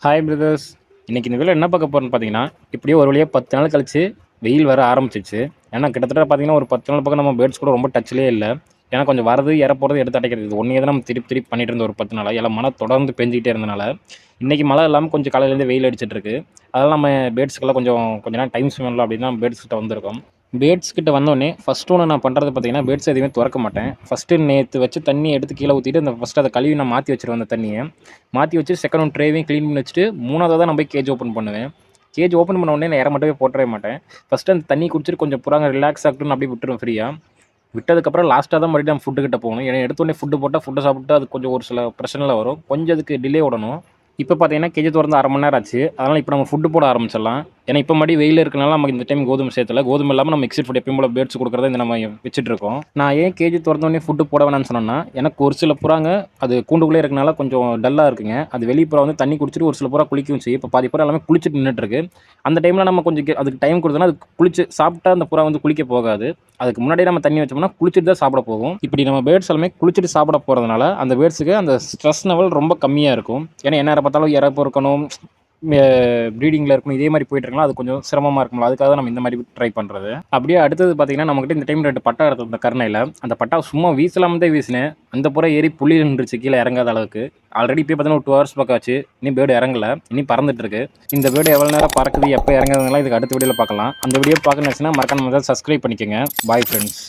Hi brothers. இன்னைக்கு இந்த வீடியோல என்ன பார்க்க போறோம்னு பார்த்தீங்கன்னா, இப்படியே ஒரு வழியா 10 நாள் கழிச்சு வெயில் வர ஆரம்பிச்சிருச்சு. ஏன்னா கிட்டத்தட்ட பார்த்தீங்கன்னா, ஒரு 10 நாள் பக்கம் நம்ம பேர்ட்ஸ் கூட ரொம்ப டச்லயே இல்ல. ஏன்னா கொஞ்சம் வரது, ஏற போறது, எடுத்து அடைக்கிறது. இது ஒன்னே தான் நம்ம திருப்பி திருப்பி பண்ணிட்டு இருந்தோம் ஒரு 10 நாளா. ஏன்னா மழை தொடர்ந்து பெஞ்சுக்கிட்டே இருந்தனால, இன்னைக்கு மழை இல்லாம கொஞ்சம் காலையிலேருந்து வெயில் அடிச்சிட்டு இருக்கு. அதனால நம்ம பேர்ட்ஸ்க்கெல்லாம் கொஞ்ச நேரம் டைம் ஸ்பெண்ட் பண்ணலாம் அப்படின்னு தான் பேர்ட்ஸ் கிட்ட வந்திருக்கோம். பேர்ட்ஸ் கிட்ட வந்தோனே ஃபர்ஸ்ட் ஒன்று நான் பண்ணுறது பார்த்தீங்கன்னா, பேர்ட்ஸ் எதுவுமே தொறக்க மாட்டேன். ஃபர்ஸ்ட்டு நேத்து வச்ச தண்ணிய எடுத்து கீழ ஊத்திட்டு, அந்த ஃபர்ஸ்ட்டு அத கழுவி நான் மாத்தி வச்சுருவேன் அந்த தண்ணிய. மாற்றி வச்சு செகண்ட் ஒன் ட்ரேவையும் க்ளீன் பண்ணி வச்சுட்டு 3வது தான் நான் போய் கேஜ் ஓப்பன் பண்ணுவேன். கேஜ் ஓப்பன் பண்ண உடனே நான் இரை மட்டுமே போட்டுறவே மாட்டேன். ஃபஸ்ட்டு அந்த தண்ணி குடிச்சிட்டு கொஞ்சம் புறாங்க ரிலாக்ஸ் ஆகட்டும்னு அப்படியே விட்டுருவேன் ஃப்ரீயா. விட்டதுக்கப்புறம் லாஸ்ட்டாக தான் மறுபடியும் நம்ம ஃபுட்டு கிட்ட போகணும். ஏன்னா எடுத்தோடனே ஃபுட்டு போட்டால் ஃபுட்டு சாப்பிட்டு அது கொஞ்சம் ஒரு சில பிரச்சனைலாம் வரும். கொஞ்சம் அதுக்கு டிலே விடணும். இப்போ பார்த்தீங்கன்னா கேஜ் திறந்து 1/2 மணி நேரம் ஆச்சு. அதனால் இப்போ நம்ம ஃபுட்டு போட ஆரம்பிச்சிடலாம். ஏன்னா இப்போ மறுபடியும் வெயில் இருக்கனால நமக்கு இந்த டைம் கோதுமை சேர்த்தல. கோதுமை இல்லாமல் நம்ம மிக்ஸட் ஃபுட் எப்பயும் போல பேர்ட்ஸ் கொடுக்குறத இந்த நம்ம வச்சுட்டு இருக்கோம். நான் ஏன் கேஜ் திறந்தோடனே ஃபுட்டு போட வேணாம்னு சொன்னேன்னா, எனக்கு ஒரு சில புறாங்க அது கூண்டுக்குள்ளே இருக்கனால கொஞ்சம் டல்லாக இருக்குங்க. அது வெளிய புறா வந்து தண்ணி குடிச்சிட்டு ஒரு சில புறா குளிக்கவும் செய்யும். இப்போ பாதி புறா எல்லாமே குளிச்சுட்டு நின்னுட்டு இருக்கு. அந்த டைமில் நம்ம கொஞ்சம் அதுக்கு டைம் கொடுத்தோம்னா அது குளிச்சு சாப்பிட்டா அந்த புறா வந்து குளிக்க போகாது. அதுக்கு முன்னாடியே நம்ம தண்ணி வச்சோம்னா குளிச்சுட்டு தான் சாப்பிட போகும். இப்படி நம்ம பேர்ட்ஸ் எல்லாமே குளிச்சுட்டு சாப்பிட போகிறதுனால அந்த பேர்ட்ஸுக்கு அந்த ஸ்ட்ரெஸ் லெவல் ரொம்ப கம்மியாக இருக்கும். ஏன்னா என்ன பார்த்தாலும் இரை பொறுக்கணும், ப்ரீடிங்கில் இருக்கணும், இதே மாதிரி போயிட்டு இருக்கலாம். அது கொஞ்சம் சிரமமாக இருக்கும்ல, அதுக்காக தான் நம்ம இந்த மாதிரி ட்ரை பண்ணுறது. அப்படியே அடுத்தது பார்த்தீங்கன்னா, நம்மகிட்ட இந்த டைம் 2 பட்டா எடுத்தோம் இந்த கருணையில். அந்த பட்டா சும்மா வீசலாம தான் வீசினேன். அந்த புறா ஏறி புள்ளி நின்றுச்சு கீழே இறங்காத அளவுக்கு. ஆல்ரெடி இப்போ பார்த்தீங்கன்னா ஒரு 2 ஹவர்ஸ் பக்கம் ஆச்சு. இன்னும் பேர்டு இறங்கல, இன்னும் பறந்துட்டு இருக்கு. இந்த பேர்டு எவ்வளோ நேரம் பறக்குது, எப்போ இறங்குறதுலாம் இதுக்கு அடுத்த வீடியோவில் பார்க்கலாம். அந்த வீடியோ பார்க்கணும்னு நினச்சினா மறக்காம சப்ஸ்கிரைப் பண்ணிக்கோங்க. Bye friends.